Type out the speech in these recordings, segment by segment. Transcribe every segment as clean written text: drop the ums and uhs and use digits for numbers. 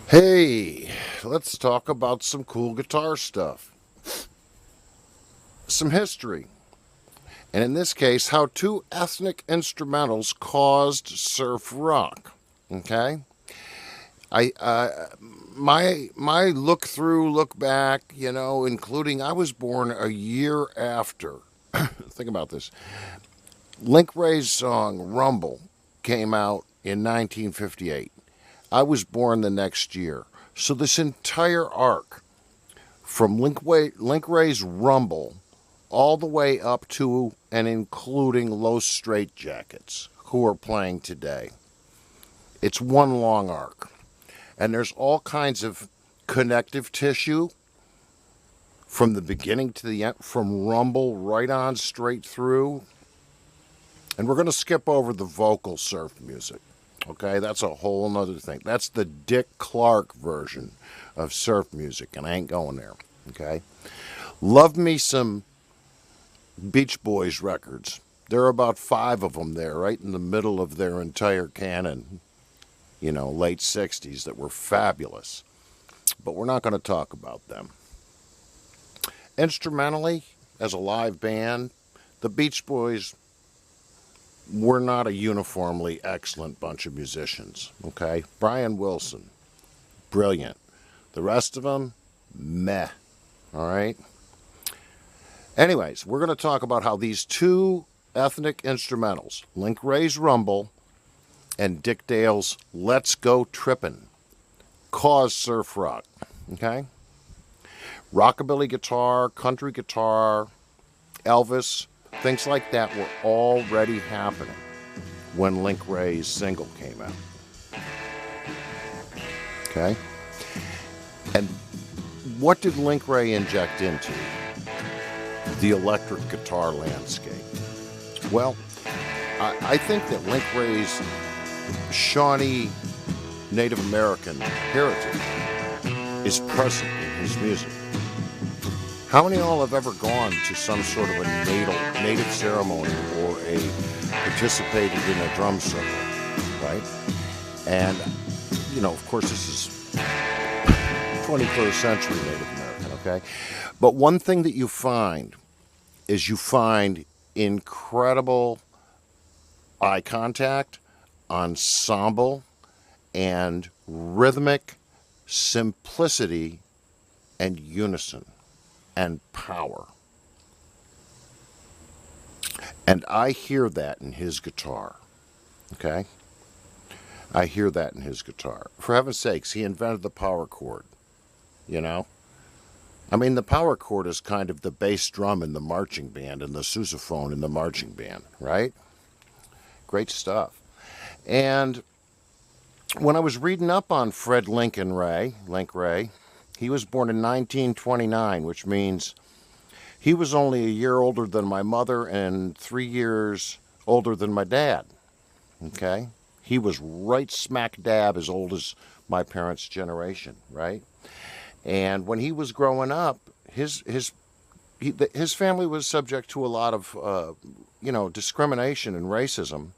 Hey, let's talk about some cool guitar stuff. Some history. And in this case, how two ethnic instrumentals caused surf rock. Okay? I my look back, including I was born a year after. Think about this. Link Wray's song Rumble came out in 1958. I was born the next year. So this entire arc from Link Wray's Rumble all the way up to and including Los Straitjackets, who are playing today. It's one long arc. And there's all kinds of connective tissue from the beginning to the end, from Rumble right on straight through. And we're going to skip over the vocal surf music. Okay, that's a whole nother thing. That's the Dick Clark version of surf music, and I ain't going there. Okay? Love me some Beach Boys records. There are about 5 of them there, right in the middle of their entire canon, late 60s, that were fabulous. But we're not going to talk about them. Instrumentally, as a live band, the Beach Boys were not a uniformly excellent bunch of musicians, okay? Brian Wilson, brilliant. The rest of them, meh, all right? Anyways, we're going to talk about how these two ethnic instrumentals, Link Wray's Rumble and Dick Dale's Let's Go Trippin', caused surf rock, okay? Rockabilly guitar, country guitar, Elvis, things like that were already happening when Link Wray's single came out. Okay? And what did Link Wray inject into the electric guitar landscape? Well, I think that Link Wray's Shawnee Native American heritage is present in his music. How many of y'all have ever gone to some sort of a native ceremony or participated in a drum circle, right? And, of course, this is 21st century Native American, okay? But one thing that you find is you find incredible eye contact, ensemble, and rhythmic simplicity and unison and power. And I hear that in his guitar, okay? I hear that in his guitar. For heaven's sakes, he invented the power chord, I mean, the power chord is kind of the bass drum in the marching band and the sousaphone in the marching band, right? Great stuff. And when I was reading up on Fred Link Wray, he was born in 1929, which means he was only a year older than my mother and 3 years older than my dad. Okay? He was right smack dab as old as my parents' generation, right? And when he was growing up, his family was subject to a lot of, discrimination and racism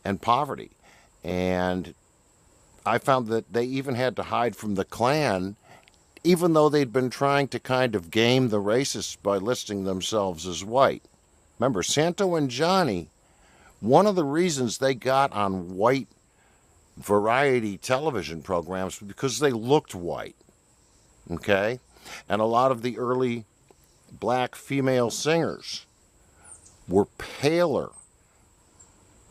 and poverty. And I found that they even had to hide from the Klan, even though they'd been trying to kind of game the racists by listing themselves as white. Remember, Santo and Johnny, one of the reasons they got on white variety television programs was because they looked white, okay? And a lot of the early black female singers were paler,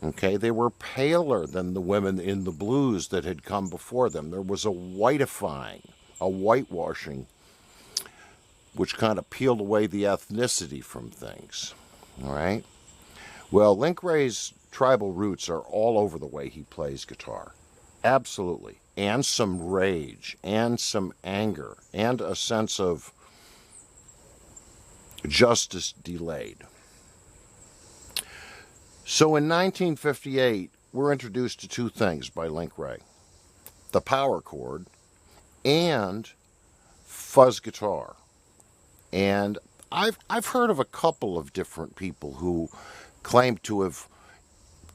okay? They were paler than the women in the blues that had come before them. There was a whitifying, a whitewashing, which kind of peeled away the ethnicity from things, all right? Well, Link Wray's tribal roots are all over the way he plays guitar, absolutely, and some rage, and some anger, and a sense of justice delayed. So in 1958, we're introduced to two things by Link Wray: the power chord and fuzz guitar. And I've heard of a couple of different people who claim to have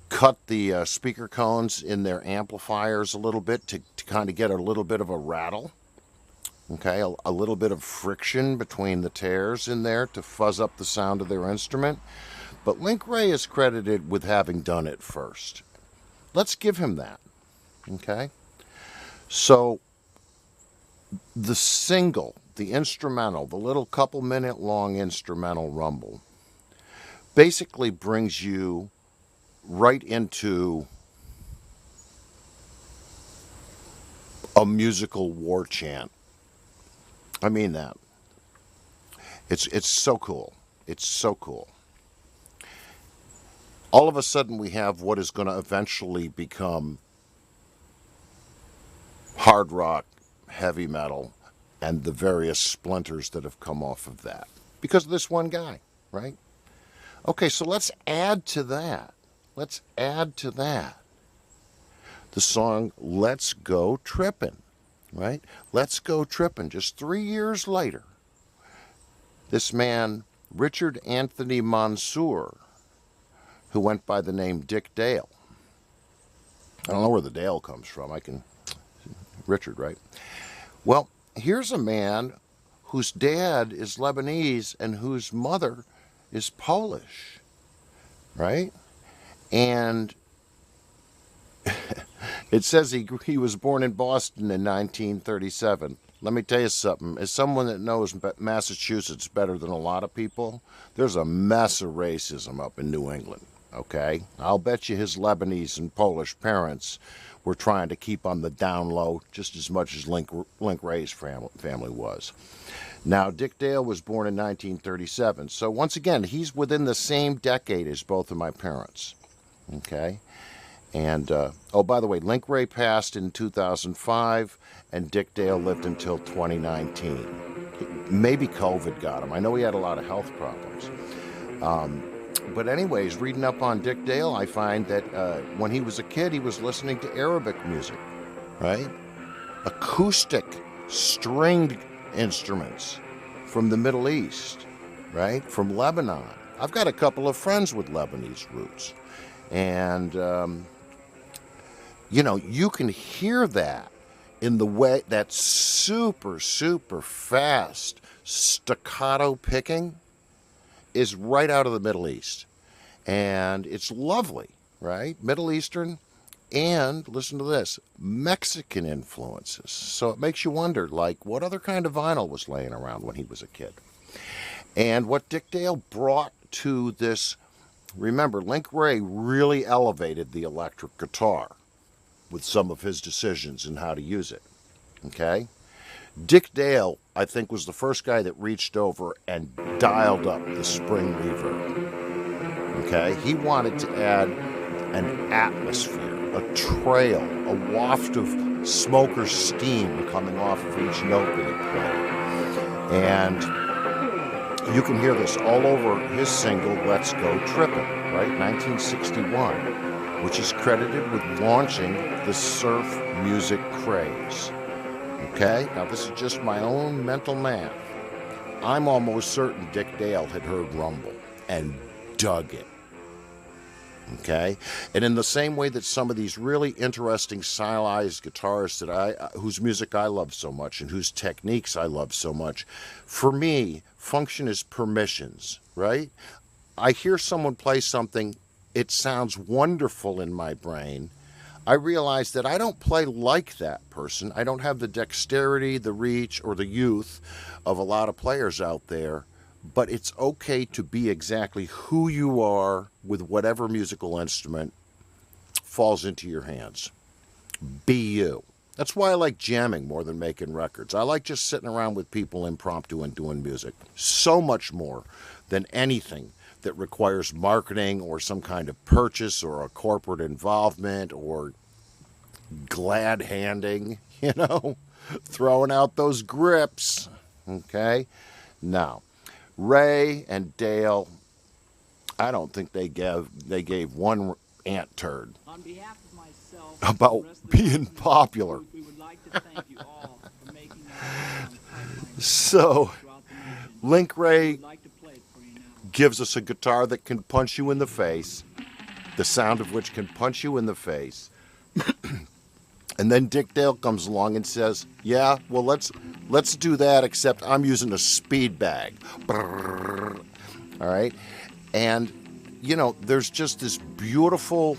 cut the speaker cones in their amplifiers a little bit to kind of get a little bit of a rattle. Okay, a little bit of friction between the tears in there to fuzz up the sound of their instrument. But WRAY is credited with having done it first. Let's give him that. Okay? So, the single, the instrumental, the little couple-minute long instrumental rumble, basically brings you right into a musical war chant. I mean that. It's so cool. It's so cool. All of a sudden we have what is going to eventually become hard rock, heavy metal, and the various splinters that have come off of that. Because of this one guy, right? Okay, so let's add to that. Let's add to that the song Let's Go Trippin'. Right? Let's Go Trippin'. Just 3 years later, this man, Richard Anthony Mansour, who went by the name Dick Dale. I don't know where the Dale comes from. Richard, right? Well, here's a man whose dad is Lebanese and whose mother is Polish, right? And it says he was born in Boston in 1937. Let me tell you something. As someone that knows Massachusetts better than a lot of people, there's a mess of racism up in New England, okay? I'll bet you his Lebanese and Polish parents were trying to keep on the down low just as much as Link Wray's family was. Now, Dick Dale was born in 1937, so once again, he's within the same decade as both of my parents, okay? And, oh, by the way, Wray passed in 2005, and Dick Dale lived until 2019. Maybe COVID got him. I know he had a lot of health problems. But anyways, reading up on Dick Dale, I find that when he was a kid, he was listening to Arabic music, right? Acoustic, stringed instruments from the Middle East, right? From Lebanon. I've got a couple of friends with Lebanese roots. And, you know, you can hear that in the way that super, super fast staccato picking is right out of the Middle East. And it's lovely, right? Middle Eastern and, listen to this, Mexican influences. So it makes you wonder, like, what other kind of vinyl was laying around when he was a kid? And what Dick Dale brought to this, remember, Wray really elevated the electric guitar with some of his decisions in how to use it, okay? Dick Dale, I think, was the first guy that reached over and dialed up the spring reverb, okay? He wanted to add an atmosphere, a trail, a waft of smoke or steam coming off of each note that he played. And you can hear this all over his single, Let's Go Trippin', right? 1961. Which is credited with launching the surf music craze. Okay? Now, this is just my own mental math. I'm almost certain Dick Dale had heard Rumble and dug it. Okay? And in the same way that some of these really interesting stylized guitarists whose music I love so much and whose techniques I love so much, for me, function is permissions, right? I hear someone play something, it sounds wonderful in my brain. I realize that I don't play like that person. I don't have the dexterity, the reach, or the youth of a lot of players out there. But it's okay to be exactly who you are with whatever musical instrument falls into your hands. Be you. That's why I like jamming more than making records. I like just sitting around with people impromptu and doing music. So much more than anything that requires marketing or some kind of purchase or a corporate involvement or glad handing, you know, throwing out those grips, okay? Now, Ray and Dale, I don't think they gave one ant turd On behalf of myself, about being popular. we would like to thank you all for making our pipeline So, throughout the nation. Wray We'd like to play it for you now. gives us a guitar that can punch you in the face, the sound of which can punch you in the face, And then Dick Dale comes along and says, yeah, well, let's do that, except I'm using a speed bag. Brrr. All right? And, you know, there's just this beautiful...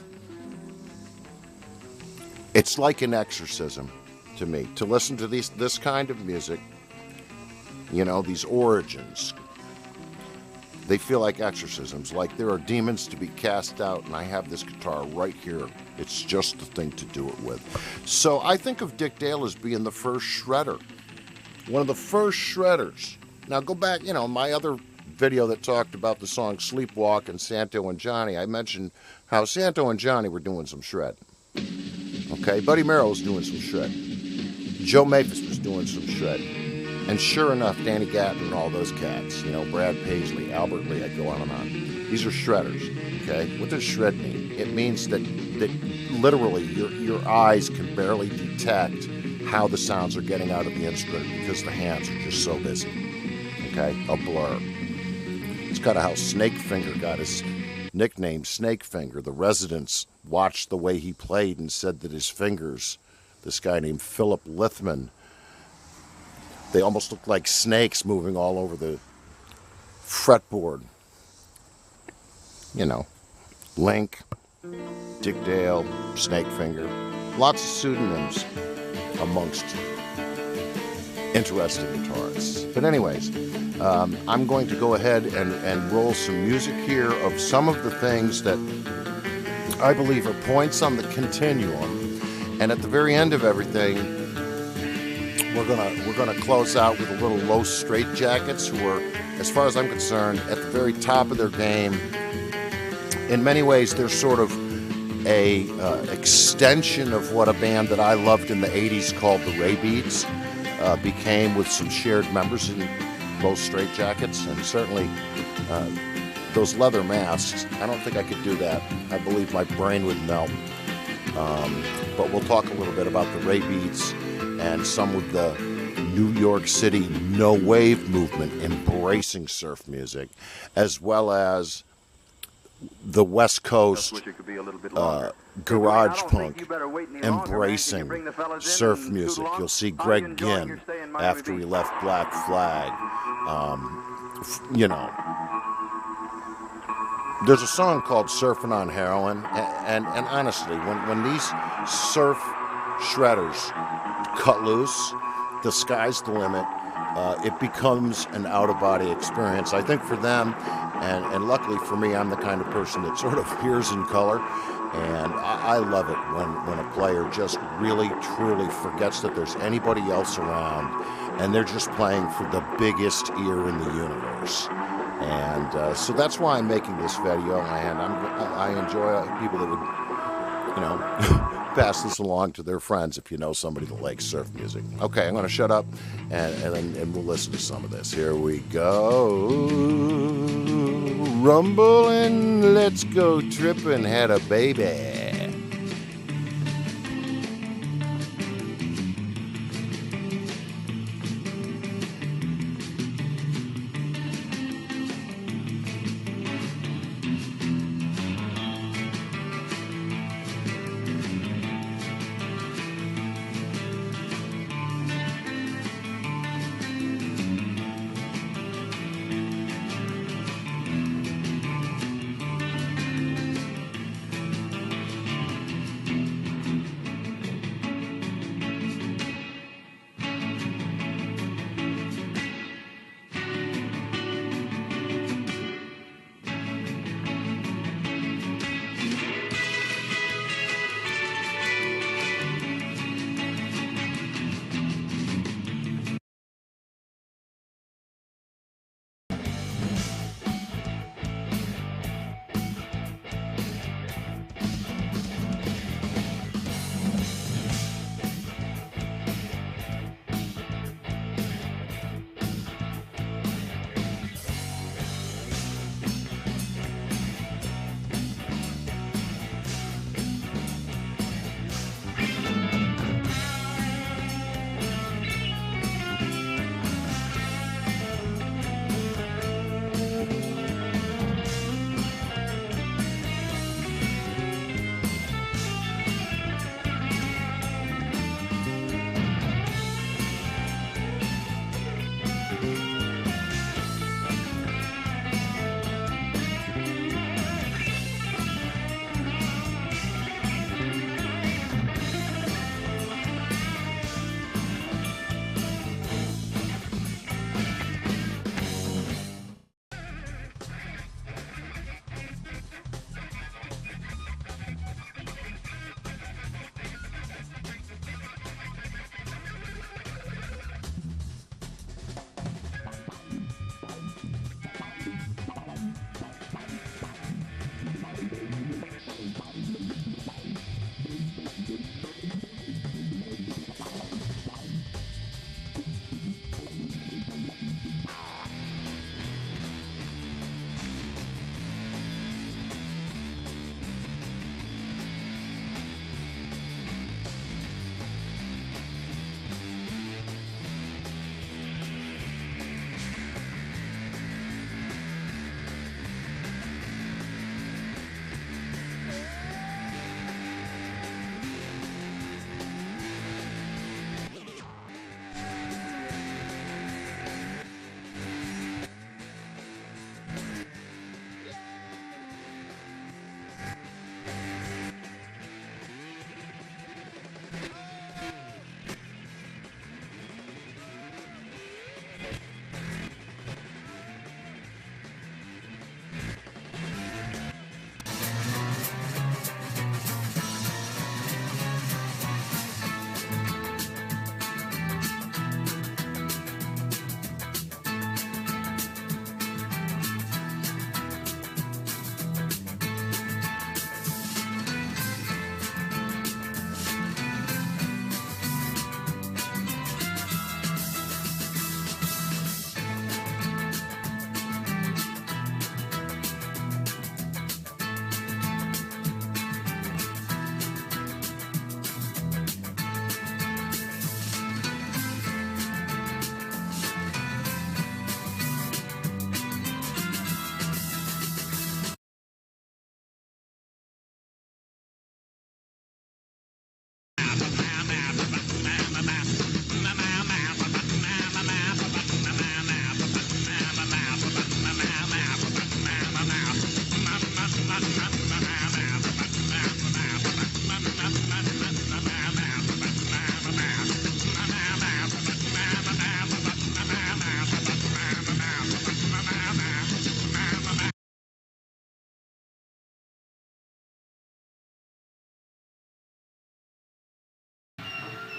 It's like an exorcism to me, to listen to this kind of music, you know, these origins. They feel like exorcisms, like there are demons to be cast out, and I have this guitar right here. It's just the thing to do it with. So I think of Dick Dale as being the first shredder, one of the first shredders. Now go back, you know, my other video that talked about the song Sleepwalk and Santo and Johnny, I mentioned how Santo and Johnny were doing some shred. Okay, Buddy Merrill was doing some shred. Joe Maphis was doing some shred. And sure enough, Danny Gatton and all those cats, you know, Brad Paisley, Albert Lee, I go on and on. These are shredders, okay? What does shred mean? It means that literally your eyes can barely detect how the sounds are getting out of the instrument because the hands are just so busy, okay? A blur. It's kind of how Snakefinger got his nickname, Snakefinger. The residents watched the way he played and said that his fingers, this guy named Philip Lithman, they almost looked like snakes moving all over the fretboard. You know, Link, Dick Dale, Snakefinger, lots of pseudonyms amongst interesting guitarists. But anyways, I'm going to go ahead and roll some music here of some of the things that I believe are points on the continuum. And at the very end of everything, we're gonna close out with a little Los Straitjackets, who are, as far as I'm concerned, at the very top of their game. In many ways, they're sort of a extension of what a band that I loved in the 80s called the WRAY Beats became, with some shared members in Los Straitjackets, and certainly those leather masks. I don't think I could do that. I believe my brain would melt. But we'll talk a little bit about the WRAY Beats and some of the New York City no-wave movement embracing surf music, as well as the West Coast garage punk embracing surf music. You'll see Greg Ginn after he left Black Flag. You know, there's a song called Surfing on Heroin, and honestly, when these surf shredders cut loose, the sky's the limit. It becomes an out-of-body experience. I think for them, and luckily for me, I'm the kind of person that sort of hears in color, and I love it when a player just really, truly forgets that there's anybody else around, and they're just playing for the biggest ear in the universe. And so that's why I'm making this video, and I enjoy people that would, you know, pass this along to their friends if you know somebody that likes surf music. Okay, I'm going to shut up and we'll listen to some of this. Here we go. Rumble and let's go trippin', had a baby.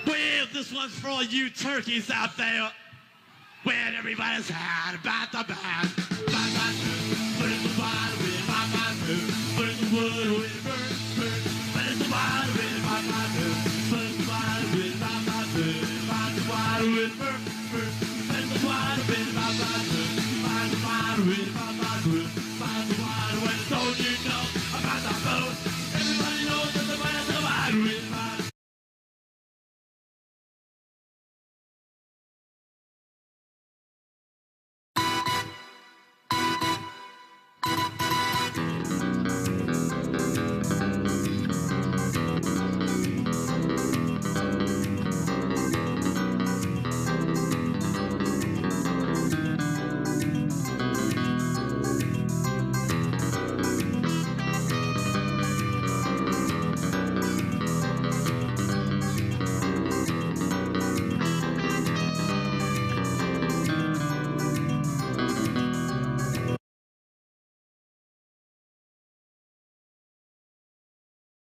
Well, this one's for all you turkeys out there. When everybody's had about the band. Bye bye, put in the water with bye bye, put in the water with burn, burn. Put in the water with bye bye, put in the water with bye bye, put in the water with burn, burn. Put in the water with bye bye, find the water with bye bye, find the water when don't you know about the boat. Everybody knows that the water with bye.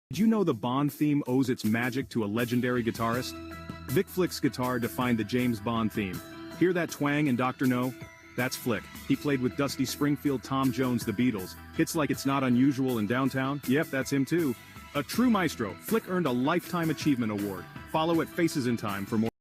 Did you know the Bond theme owes its magic to a legendary guitarist? Vic Flick's guitar defined the James Bond theme. Hear that twang in Dr. No? That's Flick. He played with Dusty Springfield, Tom Jones, the Beatles. Hits like It's Not Unusual in Downtown? Yep, that's him too. A true maestro, Flick earned a Lifetime Achievement Award. Follow at Faces in Time for more.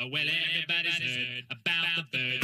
Well, everybody's heard about the bird.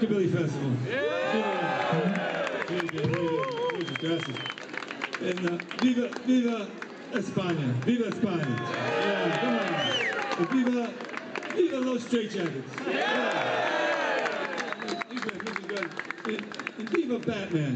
Rockabilly Festival. Yeah. Very good, very good. Here's your glasses. And viva España. Viva España. Yeah, come on. And viva Los Straitjackets. Yeah. Looking good. And viva Batman.